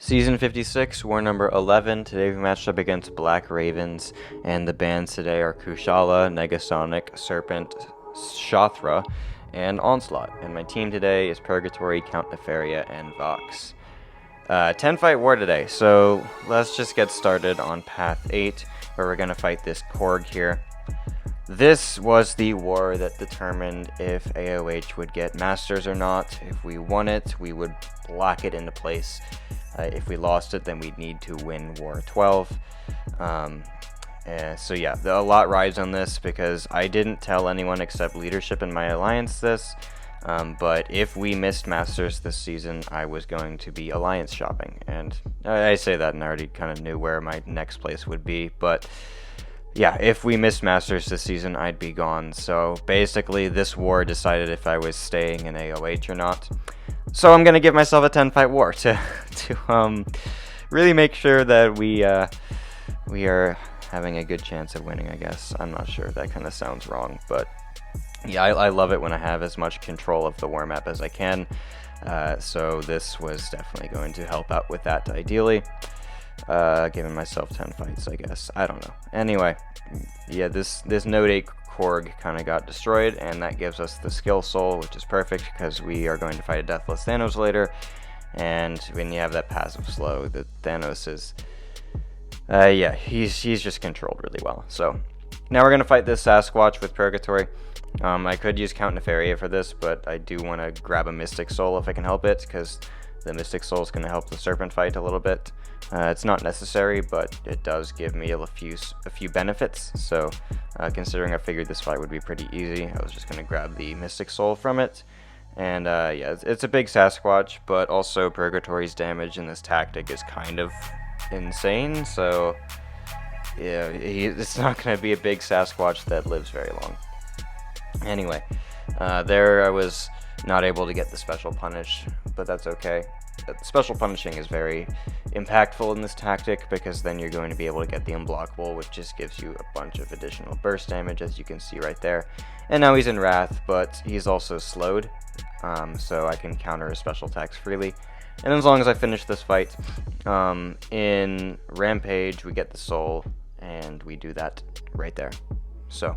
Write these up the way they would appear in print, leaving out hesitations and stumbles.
Season 56, War number 11. Today we matched up against Black Ravens, and the bands today are Kushala, Negasonic, Serpent, Shothra, and Onslaught. And my team today is Purgatory, Count Nefaria, and Vox. 10 fight war today, so let's just get started on Path 8, where we're going to fight this Korg here. This was the war that determined if AOH would get Masters or not. If we won it, we would lock it into place. If we lost it, then we'd need to win War 12. So yeah, a lot rides on this because I didn't tell anyone except leadership in my alliance this. But if we missed Masters this season, I was going to be alliance shopping. And I say that and I already kind of knew where my next place would be. But yeah, if we missed Masters this season, I'd be gone. So basically, this war decided if I was staying in AOH or not. So I'm gonna give myself a 10 fight war to really make sure that we are having a good chance of winning. I guess I'm not sure. That kind of sounds wrong, but yeah, I love it when I have as much control of the war map as I can. So this was definitely going to help out with that. Ideally, giving myself 10 fights, I guess. I don't know. Anyway, yeah, this Node 8 Korg kind of got destroyed, and that gives us the skill soul, which is perfect because we are going to fight a deathless Thanos later. And when you have that passive slow, the Thanos is yeah, he's just controlled really well. So now we're gonna fight this Sasquatch with Purgatory. I could use Count Nefaria for this, but I do want to grab a Mystic Soul if I can help it, because the Mystic Soul is going to help the Serpent fight a little bit. It's not necessary, but it does give me a few benefits. So considering I figured this fight would be pretty easy, I was just going to grab the Mystic Soul from it. And yeah, it's a big Sasquatch, but also Purgatory's damage in this tactic is kind of insane. So yeah, it's not going to be a big Sasquatch that lives very long. Anyway, there I was not able to get the special punish, but that's okay. Special punishing is very impactful in this tactic because then you're going to be able to get the unblockable, which just gives you a bunch of additional burst damage, as you can see right there. And now he's in Wrath, but he's also slowed, so I can counter his special attacks freely. And as long as I finish this fight, in Rampage we get the soul, and we do that right there. So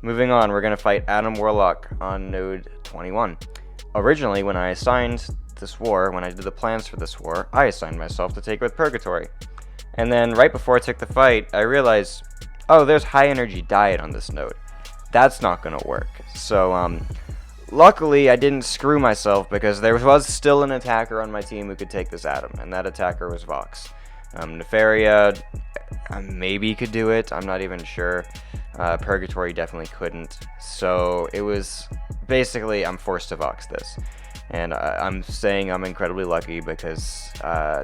moving on, we're going to fight Adam Warlock on node 21. Originally, when I assigned this war, when I did the plans for this war, I assigned myself to take with Purgatory. And then right before I took the fight, I realized, oh, there's high energy diet on this node. That's not going to work. So, luckily, I didn't screw myself because there was still an attacker on my team who could take this Adam, and that attacker was Vox. Nefaria maybe could do it, I'm not even sure. Purgatory definitely couldn't. So it was basically I'm forced to Vox this. And I'm saying I'm incredibly lucky because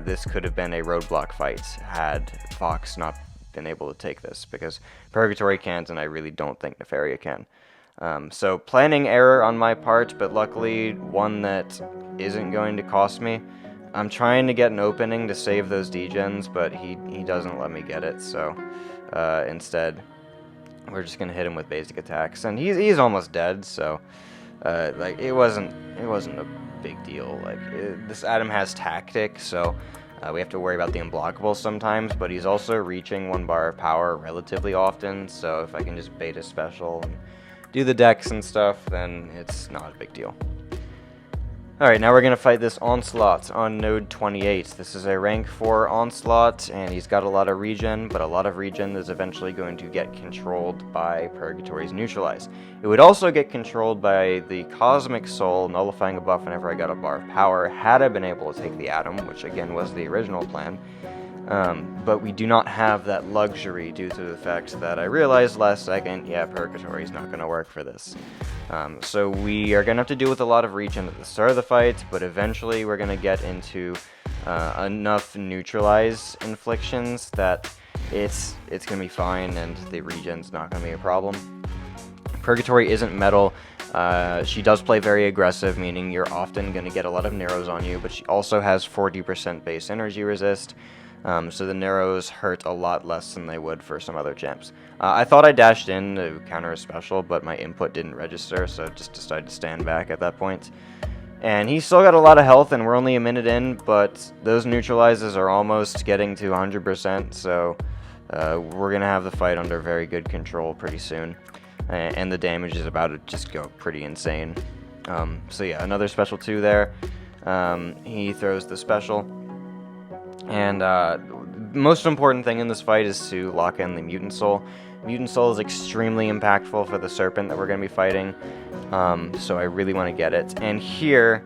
this could have been a roadblock fight had Vox not been able to take this, because Purgatory can't, and I really don't think Nefaria can. So planning error on my part, but luckily one that isn't going to cost me. I'm trying to get an opening to save those degens, but he doesn't let me get it, so instead we're just gonna hit him with basic attacks, and he's almost dead, so like it wasn't a big deal. Like this Adam has tactic, so we have to worry about the unblockables sometimes, but he's also reaching 1 bar of power relatively often, so if I can just bait a special and do the decks and stuff, then it's not a big deal. Alright, now we're going to fight this Onslaught on node 28. This is a rank 4 Onslaught, and he's got a lot of regen, but a lot of regen is eventually going to get controlled by Purgatory's Neutralize. It would also get controlled by the Cosmic Soul, nullifying a buff whenever I got a bar of power, had I been able to take the Atom, which again was the original plan. But we do not have that luxury due to the fact that I realized last second, yeah, Purgatory is not going to work for this. So we are going to have to deal with a lot of regen at the start of the fight, but eventually we're going to get into enough neutralize inflictions that it's going to be fine, and the regen's not going to be a problem. Purgatory isn't metal. She does play very aggressive, meaning you're often going to get a lot of narrows on you, but she also has 40% base energy resist. So the narrows hurt a lot less than they would for some other champs. I thought I dashed in to counter a special, but my input didn't register, so just decided to stand back at that point. And he's still got a lot of health, and we're only a minute in, but those neutralizes are almost getting to 100%, so we're going to have the fight under very good control pretty soon. And the damage is about to just go pretty insane. So yeah, another special 2 there. He throws the special. And most important thing in this fight is to lock in the Mutant Soul. Mutant Soul is extremely impactful for the Serpent that we're going to be fighting, so I really want to get it. And here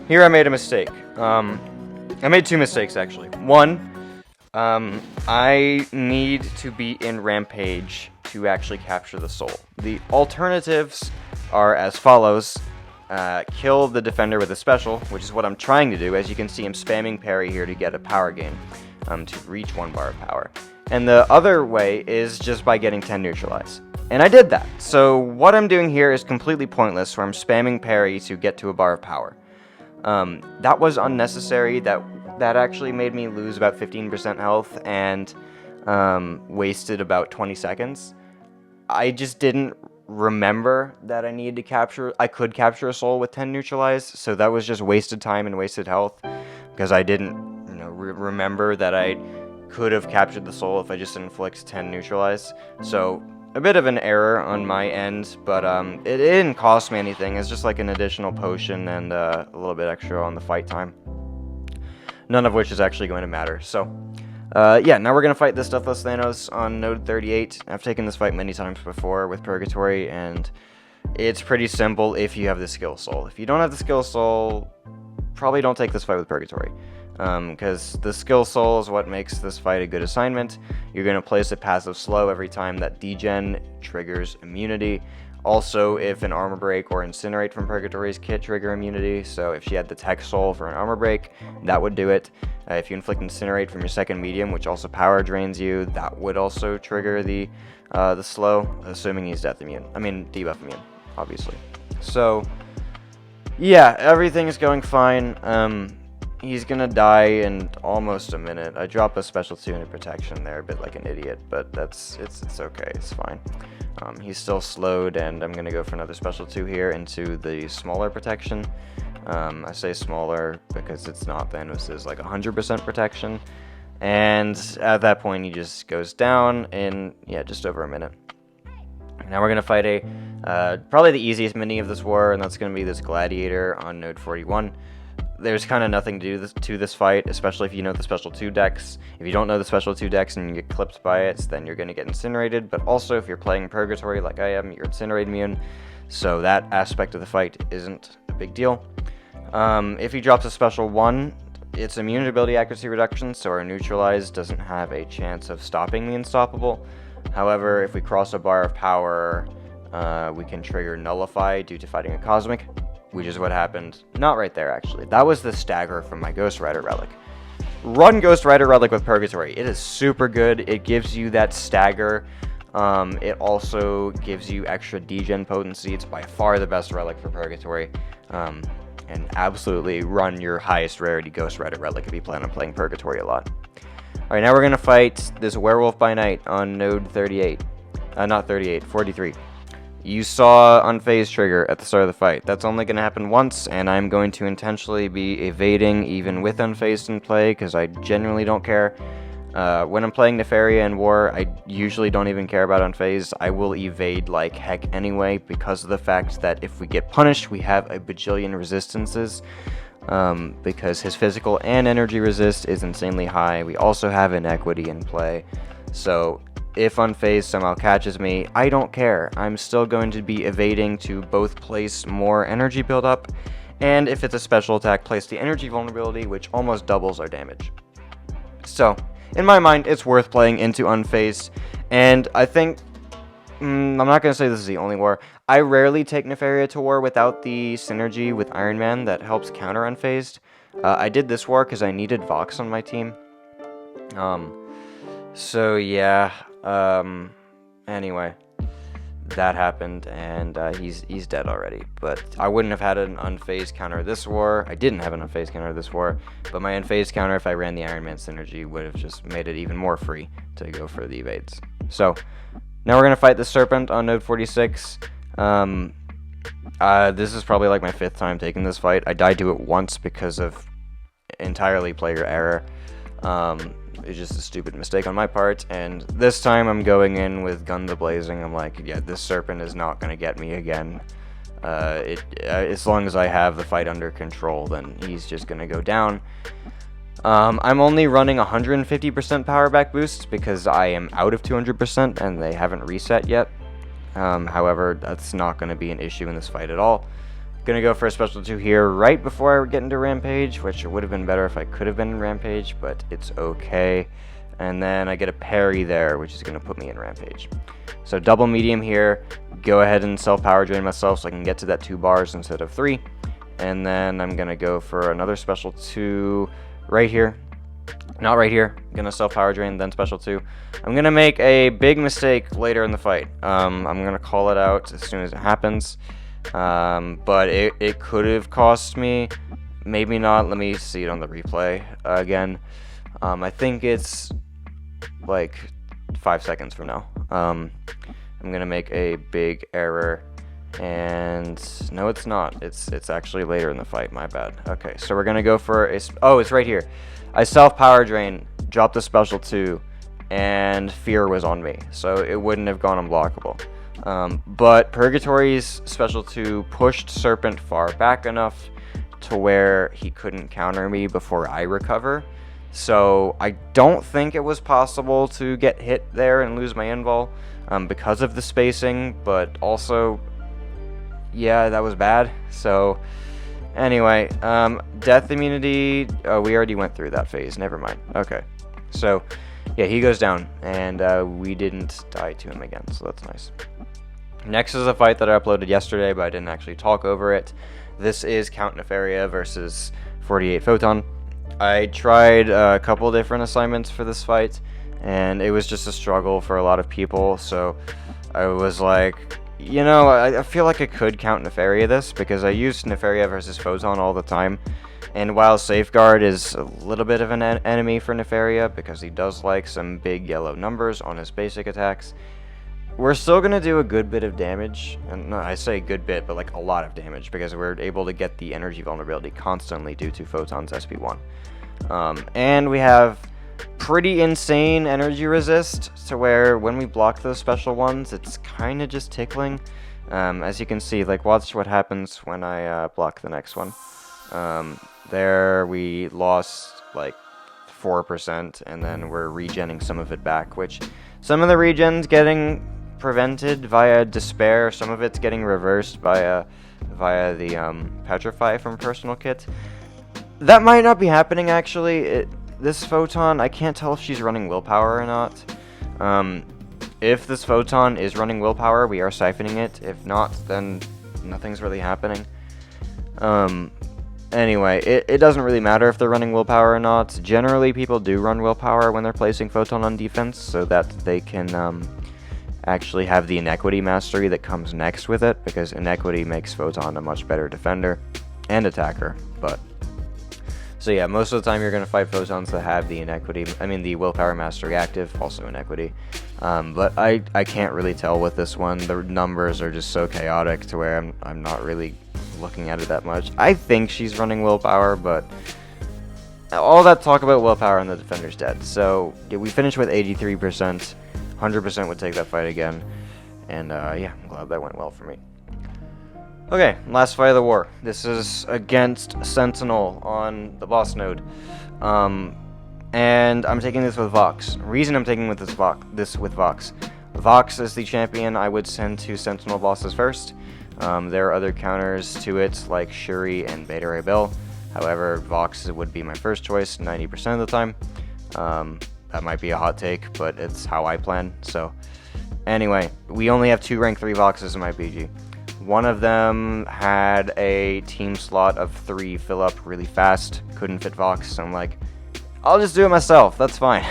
I made a mistake. I made 2 mistakes, actually. One, I need to be in Rampage to actually capture the soul. The alternatives are as follows. Kill the defender with a special, which is what I'm trying to do. As you can see, I'm spamming parry here to get a power gain, to reach 1 bar of power. And the other way is just by getting 10 neutralize. And I did that. So what I'm doing here is completely pointless, where I'm spamming parry to get to a bar of power. That was unnecessary. That actually made me lose about 15% health and wasted about 20 seconds. I just didn't remember that I could capture a soul with 10 neutralize, so that was just wasted time and wasted health, because I didn't remember that I could have captured the soul if I just inflict 10 neutralize. So a bit of an error on my end, but it didn't cost me anything. It's just like an additional potion and a little bit extra on the fight time, none of which is actually going to matter. So yeah, now we're going to fight this Deathless Thanos on node 38. I've taken this fight many times before with Purgatory, and it's pretty simple if you have the skill soul. If you don't have the skill soul, probably don't take this fight with Purgatory, because the skill soul is what makes this fight a good assignment. You're going to place a passive slow every time that degen triggers immunity. Also, if an armor break or incinerate from Purgatory's kit trigger immunity, so if she had the tech soul for an armor break, that would do it. If you inflict incinerate from your second medium, which also power drains you, that would also trigger the slow, assuming he's debuff immune, obviously. So yeah, everything is going fine. He's gonna die in almost a minute. I dropped a special 2 into protection there, a bit like an idiot, but it's okay, it's fine. He's still slowed, and I'm gonna go for another special 2 here into the smaller protection. I say smaller because it's not Thanos' like 100% protection, and at that point he just goes down in just over a minute. Now we're gonna fight probably the easiest mini of this war, and that's gonna be this Gladiator on node 41. There's kind of nothing to do to this fight, especially if you know the special 2 decks. If you don't know the special 2 decks and you get clipped by it, then you're going to get incinerated. But also, if you're playing Purgatory like I am, you're incinerate immune. So that aspect of the fight isn't a big deal. If he drops a special 1, it's immunity ability accuracy reduction, so our neutralize doesn't have a chance of stopping the unstoppable. However, if we cross a bar of power, we can trigger nullify due to fighting a cosmic, which is what happened. Not right there, actually. That was the stagger from my Ghost Rider Relic. Run Ghost Rider Relic with Purgatory. It is super good. It gives you that stagger. It also gives you extra degen potency. It's by far the best relic for Purgatory. And absolutely run your highest rarity Ghost Rider Relic if you plan on playing Purgatory a lot. Alright, now we're going to fight this Werewolf by Night on node 38. Not 38, 43. You saw Unfazed trigger at the start of the fight. That's only going to happen once, and I'm going to intentionally be evading even with Unfazed in play, because I genuinely don't care. When I'm playing Nefaria in War, I usually don't even care about Unfazed. I will evade like heck anyway, because of the fact that if we get punished, we have a bajillion resistances, because his physical and energy resist is insanely high. We also have Inequity in play, so if Unfazed somehow catches me, I don't care. I'm still going to be evading to both place more energy buildup, and if it's a special attack, place the energy vulnerability, which almost doubles our damage. So, in my mind, it's worth playing into Unfazed, and I think, I'm not going to say this is the only war. I rarely take Nefaria to war without the synergy with Iron Man that helps counter Unfazed. I did this war because I needed Vox on my team. So yeah, anyway, that happened, and he's dead already. But I wouldn't have had an Unfazed counter this war. I didn't have an Unfazed counter this war, but my Unfazed counter, if I ran the Iron Man synergy, would have just made it even more free to go for the evades. So, now we're going to fight the Serpent on node 46. This is probably like my 5th time taking this fight. I died to it once because of entirely player error. It's just a stupid mistake on my part, and this time I'm going in with guns a-blazing. I'm like, yeah, this Serpent is not going to get me again. As long as I have the fight under control, then he's just going to go down. I'm only running 150% power back boost because I am out of 200% and they haven't reset yet. However, that's not going to be an issue in this fight at all. Gonna go for a special 2 here right before I get into Rampage, which it would have been better if I could have been in Rampage, but it's okay. And then I get a parry there, which is gonna put me in Rampage. So double medium here, go ahead and self-power drain myself so I can get to that 2 bars instead of 3. And then I'm gonna go for another special 2 right here. Not right here. I'm gonna self-power drain, then special 2. I'm gonna make a big mistake later in the fight. I'm gonna call it out as soon as it happens. But it could have cost me, maybe not. Let me see it on the replay again. I think it's like 5 seconds from now. I'm gonna make a big error, and no, it's not. It's actually later in the fight. My bad. Okay, so we're gonna go for a. Oh, it's right here. I self-power drain, dropped the special 2, and fear was on me, so it wouldn't have gone unblockable. But Purgatory's special 2 pushed Serpent far back enough to where he couldn't counter me before I recover. So I don't think it was possible to get hit there and lose my invul because of the spacing, but also, yeah, that was bad. So anyway, death immunity, we already went through that phase, never mind. Okay, so yeah, he goes down, and we didn't die to him again, so that's nice. Next is a fight that I uploaded yesterday, but I didn't actually talk over it. This is Count Nefaria versus 48 Photon. I tried a couple different assignments for this fight, and it was just a struggle for a lot of people, so I was like, you know, I feel like I could count Nefaria this, because I use Nefaria versus Photon all the time, and while Safeguard is a little bit of an enemy for Nefaria, because he does like some big yellow numbers on his basic attacks, we're still going to do a good bit of damage, and no, I say good bit, but like a lot of damage, because we're able to get the energy vulnerability constantly due to Photon's SP1. And we have pretty insane energy resist, to where when we block those special ones, it's kind of just tickling. As you can see, like, watch what happens when I block the next one. There we lost like 4%, and then we're regenning some of it back, which some of the regen's getting prevented via despair, some of it's getting reversed via the petrify from personal kit. That might not be happening actually. This Photon, I can't tell if she's running willpower or not. If this Photon is running willpower, we are siphoning it. If not, then nothing's really happening. Anyway, it doesn't really matter if they're running willpower or not. Generally, people do run willpower when they're placing Photon on defense, so that they can actually have the Inequity Mastery that comes next with it, because Inequity makes Photon a much better defender and attacker. But so yeah, most of the time you're going to fight Photons that have the Willpower Mastery active, also Inequity. But I can't really tell with this one. The numbers are just so chaotic to where I'm not really looking at it that much. I think she's running willpower, but all that talk about willpower and the defender's dead. So yeah, we finished with 83%. 100% would take that fight again, and yeah, I'm glad that went well for me. Okay, last fight of the war. This is against Sentinel on the boss node, and I'm taking this with Vox. Reason I'm taking this with Vox. Vox is the champion I would send to Sentinel bosses first. There are other counters to it, like Shuri and Beta Ray Bill. However, Vox would be my first choice 90% of the time. That might be a hot take, but it's how I plan. So anyway, we only have 2 rank 3 Voxes in my PG. One of them had a team slot of 3 fill up really fast, couldn't fit Vox, so I'm like, I'll just do it myself, that's fine.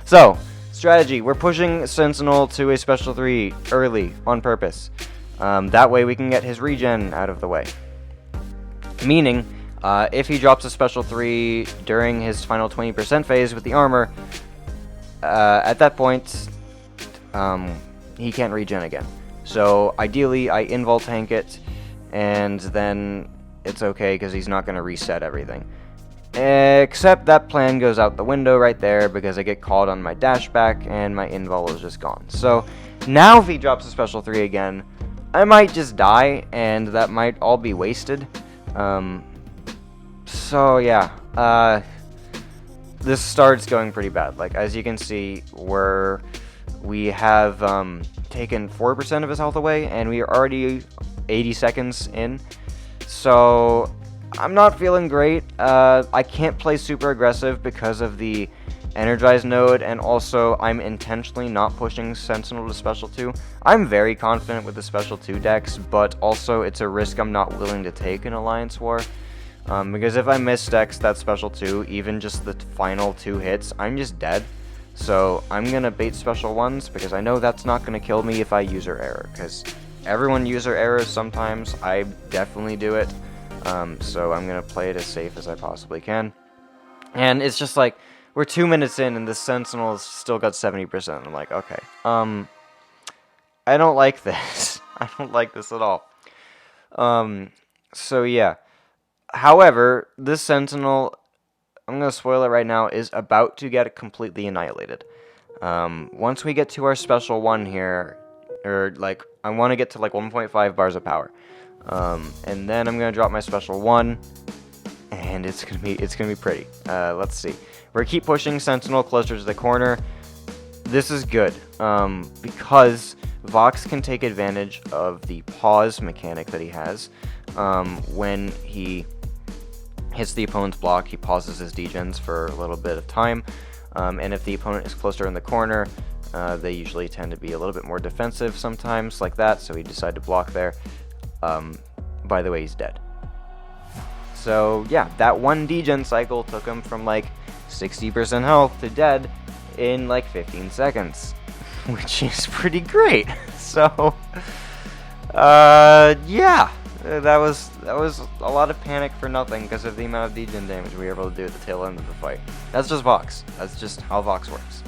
So, strategy, we're pushing Sentinel to a special 3 early, on purpose. That way we can get his regen out of the way. Meaning, if he drops a special 3 during his final 20% phase with the armor, at that point, he can't regen again. So ideally, I invul tank it, and then it's okay because he's not going to reset everything. Except that plan goes out the window right there because I get called on my dash back and my invul is just gone. So now if he drops a special 3 again, I might just die and that might all be wasted. So yeah, this start's going pretty bad. Like, as you can see, we have taken 4% of his health away and we are already 80 seconds in. So I'm not feeling great. I can't play super aggressive because of the Energized node, and also I'm intentionally not pushing Sentinel to Special 2. I'm very confident with the Special 2 decks, but also it's a risk I'm not willing to take in Alliance War. Because if I misdex that Special 2, even just the final 2 hits, I'm just dead. So I'm going to bait Special 1s, because I know that's not going to kill me if I user error, because everyone user errors sometimes. I definitely do it. So I'm going to play it as safe as I possibly can. And it's just like, we're 2 minutes in and the Sentinel's still got 70%. I'm like, okay, I don't like this. I don't like this at all. So yeah. However, this Sentinel, I'm going to spoil it right now, is about to get completely annihilated. Once we get to our Special 1 here, or like, I want to get to like 1.5 bars of power. And then I'm going to drop my Special 1, and it's gonna be pretty. Let's see. We're keep pushing Sentinel closer to the corner. This is good, because Vox can take advantage of the pause mechanic that he has. When he hits the opponent's block, he pauses his degens for a little bit of time. And if the opponent is closer in the corner, they usually tend to be a little bit more defensive sometimes, like that, so he decided to block there. By the way, he's dead. So yeah, that one degen cycle took him from like 60% health to dead in like 15 seconds, which is pretty great. So yeah, that was a lot of panic for nothing because of the amount of degen damage we were able to do at the tail end of the fight. That's just Vox. That's just how Vox works.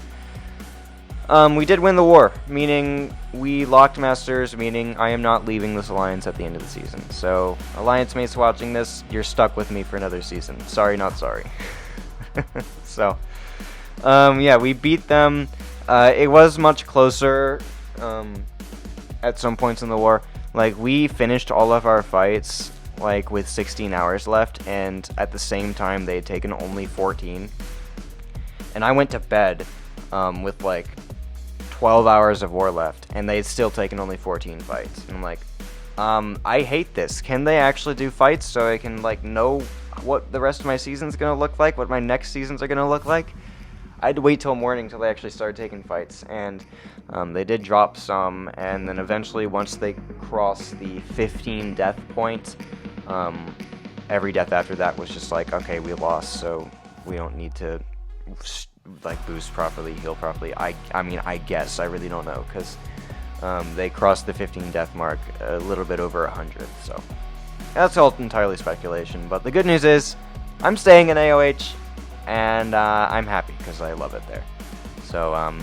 We did win the war, meaning we locked Masters, meaning I am not leaving this alliance at the end of the season. So, alliance mates watching this, you're stuck with me for another season. Sorry, not sorry. So, yeah, we beat them. It was much closer at some points in the war. Like, we finished all of our fights like with 16 hours left, and at the same time they had taken only 14. And I went to bed with like 12 hours of war left, and they had still taken only 14 fights. And I'm like, I hate this. Can they actually do fights so I can like know what the rest of my season's gonna look like, what my next seasons are gonna look like? I had to wait till morning till they actually started taking fights, and they did drop some, and then eventually once they crossed the 15 death point, every death after that was just like, okay, we lost, so we don't need to like boost properly, heal properly. I mean, I guess, I really don't know, because they crossed the 15 death mark a little bit over 100, so that's all entirely speculation. But the good news is I'm staying in AOH, and I'm happy because I love it there. So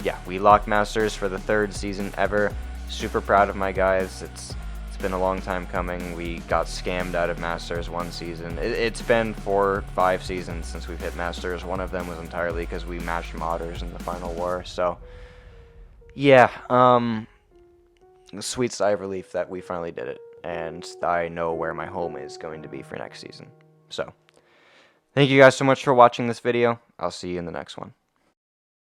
yeah, we locked Masters for the 3rd season ever. Super proud of my guys. It's been a long time coming. We got scammed out of Masters one season. It's been 4 or 5 seasons since we've hit Masters. One of them was entirely because we matched modders in the final war. So yeah, sweet sigh of relief that we finally did it, and I know where my home is going to be for next season. So thank you guys so much for watching this video. I'll see you in the next one.